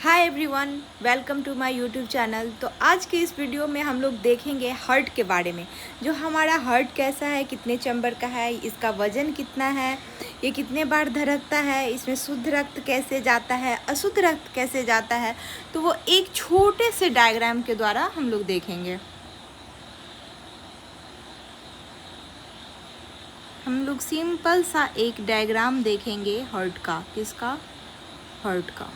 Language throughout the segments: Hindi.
Hi everyone, welcome to my YouTube channel. तो आज के इस वीडियो में हम लोग देखेंगे हार्ट के बारे में। जो हमारा हार्ट कैसा है, कितने चैम्बर का है, इसका वज़न कितना है, ये कितने बार धड़कता है, इसमें शुद्ध रक्त कैसे जाता है, अशुद्ध रक्त कैसे जाता है, तो वो एक छोटे से डायग्राम के द्वारा हम लोग देखेंगे। हम लोग सिंपल सा एक डायग्राम देखेंगे हार्ट का। किसका? हार्ट का।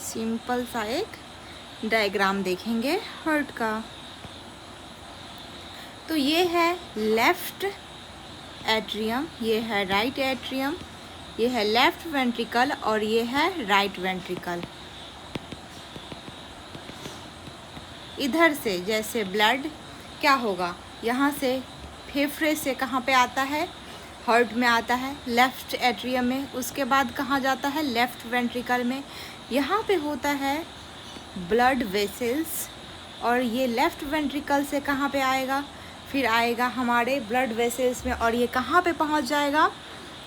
सिंपल सा एक डायग्राम देखेंगे हार्ट का। तो ये है लेफ्ट एट्रियम, ये है राइट एट्रियम, ये है लेफ्ट वेंट्रिकल और ये है राइट वेंट्रिकल। इधर से जैसे ब्लड क्या होगा, यहाँ से फेफड़े से कहाँ पे आता है, हार्ट में आता है, लेफ्ट एट्रियम में। उसके बाद कहाँ जाता है, लेफ्ट वेंट्रिकल में। यहाँ पे होता है ब्लड वेसल्स और ये लेफ्ट वेंट्रिकल से कहाँ पे आएगा, फिर आएगा हमारे ब्लड वेसल्स में और ये कहाँ पे पहुँच जाएगा,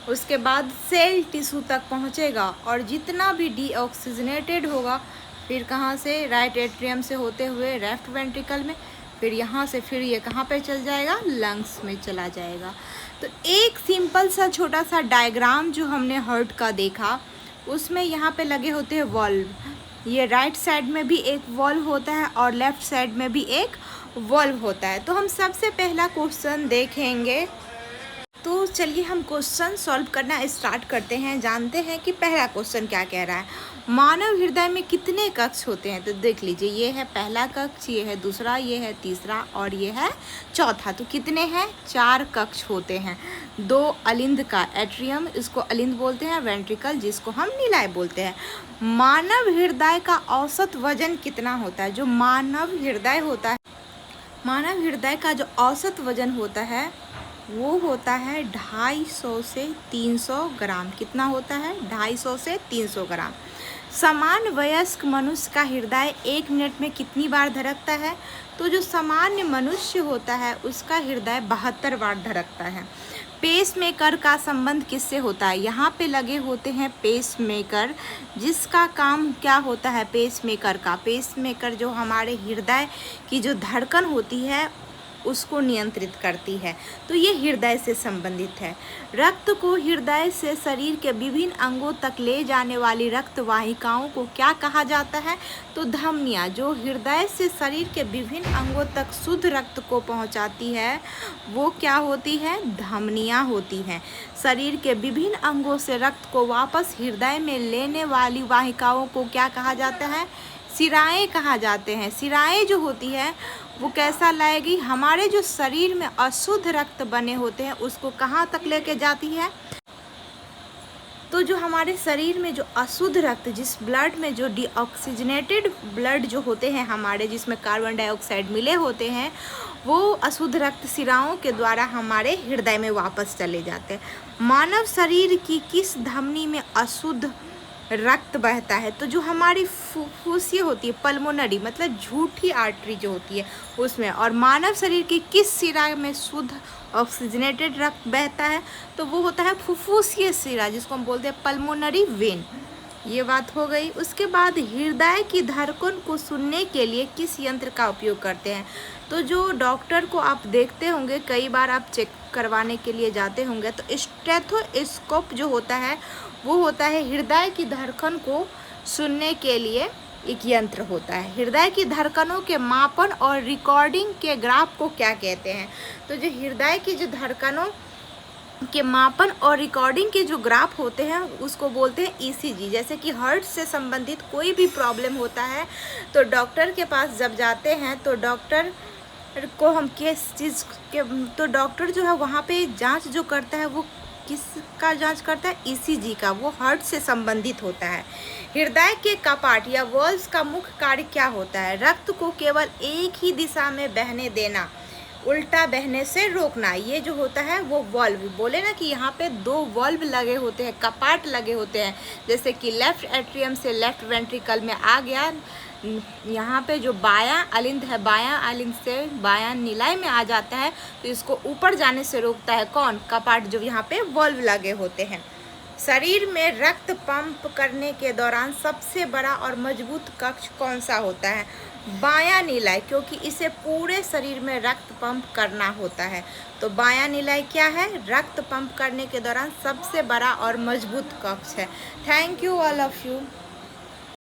उसके बाद सेल टिश्यू तक पहुँचेगा और जितना भी डीऑक्सीजनेटेड होगा फिर कहाँ से, राइट एट्रियम से होते हुए लेफ्ट वेंट्रिकल में, फिर यहाँ से फिर ये कहाँ पे चल जाएगा, लंग्स में चला जाएगा। तो एक सिंपल सा छोटा सा डायग्राम जो हमने हार्ट का देखा, उसमें यहाँ पे लगे होते हैं वॉल्व। ये राइट साइड में भी एक वॉल्व होता है और लेफ्ट साइड में भी एक वॉल्व होता है। तो हम सबसे पहला क्वेश्चन देखेंगे। तो चलिए हम क्वेश्चन सॉल्व करना स्टार्ट करते हैं। जानते हैं कि पहला क्वेश्चन क्या कह रहा है। मानव हृदय में कितने कक्ष होते हैं? तो देख लीजिए, ये है पहला कक्ष, ये है दूसरा, ये है तीसरा और ये है चौथा। तो कितने हैं? 4 कक्ष होते हैं। 2 अलिंद का एट्रियम, इसको अलिंद बोलते हैं, वेंट्रिकल जिसको हम नीलाय बोलते हैं। मानव हृदय का औसत वजन कितना होता है? जो मानव हृदय होता है, मानव हृदय का जो औसत वजन होता है वो होता है 250 से 300 ग्राम। कितना होता है? 250 से 300 ग्राम। समान वयस्क मनुष्य का हृदय 1 मिनट में कितनी बार धड़कता है? तो जो सामान्य मनुष्य होता है उसका हृदय 72 बार धड़कता है। पेसमेकर का संबंध किससे होता है? यहाँ पे लगे होते हैं पेसमेकर, जिसका काम क्या होता है पेसमेकर का? पेसमेकर जो हमारे हृदय की जो धड़कन होती है उसको नियंत्रित करती है। तो ये हृदय से संबंधित है। रक्त को हृदय से शरीर के विभिन्न अंगों तक ले जाने वाली रक्त वाहिकाओं को क्या कहा जाता है? तो धमनियाँ। जो हृदय से शरीर के विभिन्न अंगों तक शुद्ध रक्त को पहुंचाती है वो क्या होती है? धमनियाँ होती हैं। शरीर के विभिन्न अंगों से रक्त को वापस हृदय में लेने वाली वाहिकाओं को क्या कहा जाता है? शिराएँ कहा जाते हैं। शिराएँ जो होती है वो कैसा लाएगी? हमारे जो शरीर में अशुद्ध रक्त बने होते हैं उसको कहाँ तक लेके जाती है? तो जो हमारे शरीर में जो अशुद्ध रक्त, जिस ब्लड में जो डीऑक्सीजनेटेड ब्लड जो होते हैं हमारे, जिसमें कार्बन डाइऑक्साइड मिले होते हैं, वो अशुद्ध रक्त शिराओं के द्वारा हमारे हृदय में वापस चले जाते हैं। मानव शरीर की किस धमनी में अशुद्ध रक्त बहता है? तो जो हमारी फुफ्फुसियाँ होती है, पल्मोनरी मतलब झूठी आर्टरी जो होती है उसमें। और मानव शरीर की किस शिरा में शुद्ध ऑक्सीजनेटेड रक्त बहता है? तो वो होता है फुफ्फुसीय शिरा, जिसको हम बोलते हैं पल्मोनरी वेन। ये बात हो गई। उसके बाद हृदय की धड़कन को सुनने के लिए किस यंत्र का उपयोग करते हैं? तो जो डॉक्टर को आप देखते होंगे, कई बार आप चेक करवाने के लिए जाते होंगे, तो स्टेथोस्कोप जो होता है वो होता है हृदय की धड़कन को सुनने के लिए एक यंत्र होता है। हृदय की धड़कनों के मापन और रिकॉर्डिंग के ग्राफ को क्या कहते हैं? तो जो हृदय की जो धड़कनों के मापन और रिकॉर्डिंग के जो ग्राफ होते हैं उसको बोलते हैं ईसीजी। जैसे कि हार्ट से संबंधित कोई भी प्रॉब्लम होता है तो डॉक्टर के पास जब जाते हैं तो डॉक्टर को हम किस चीज़ के, तो डॉक्टर जो है वहाँ पे जांच जो करता है वो किसका जांच करता है? ईसीजी का। वो हार्ट से संबंधित होता है। हृदय के कपाट या वॉल्व्स का मुख्य कार्य क्या होता है? रक्त को केवल एक ही दिशा में बहने देना, उल्टा बहने से रोकना। ये जो होता है वो वॉल्व, बोले ना कि यहाँ पे 2 वॉल्व लगे होते हैं, कपाट लगे होते हैं। जैसे कि लेफ्ट एट्रियम से लेफ्ट वेंट्रिकल में आ गया यहाँ पे जो बायां अलिंद है, बायां अलिंद से बायां निलय में आ जाता है तो इसको ऊपर जाने से रोकता है कौन? कपाट, जो यहाँ पे वॉल्व लगे होते हैं। शरीर में रक्त पंप करने के दौरान सबसे बड़ा और मजबूत कक्ष कौन सा होता है? बायां निलय, क्योंकि इसे पूरे शरीर में रक्त पंप करना होता है। तो बायां निलय क्या है? रक्त पंप करने के दौरान सबसे बड़ा और मजबूत कक्ष है। Thank you all of you.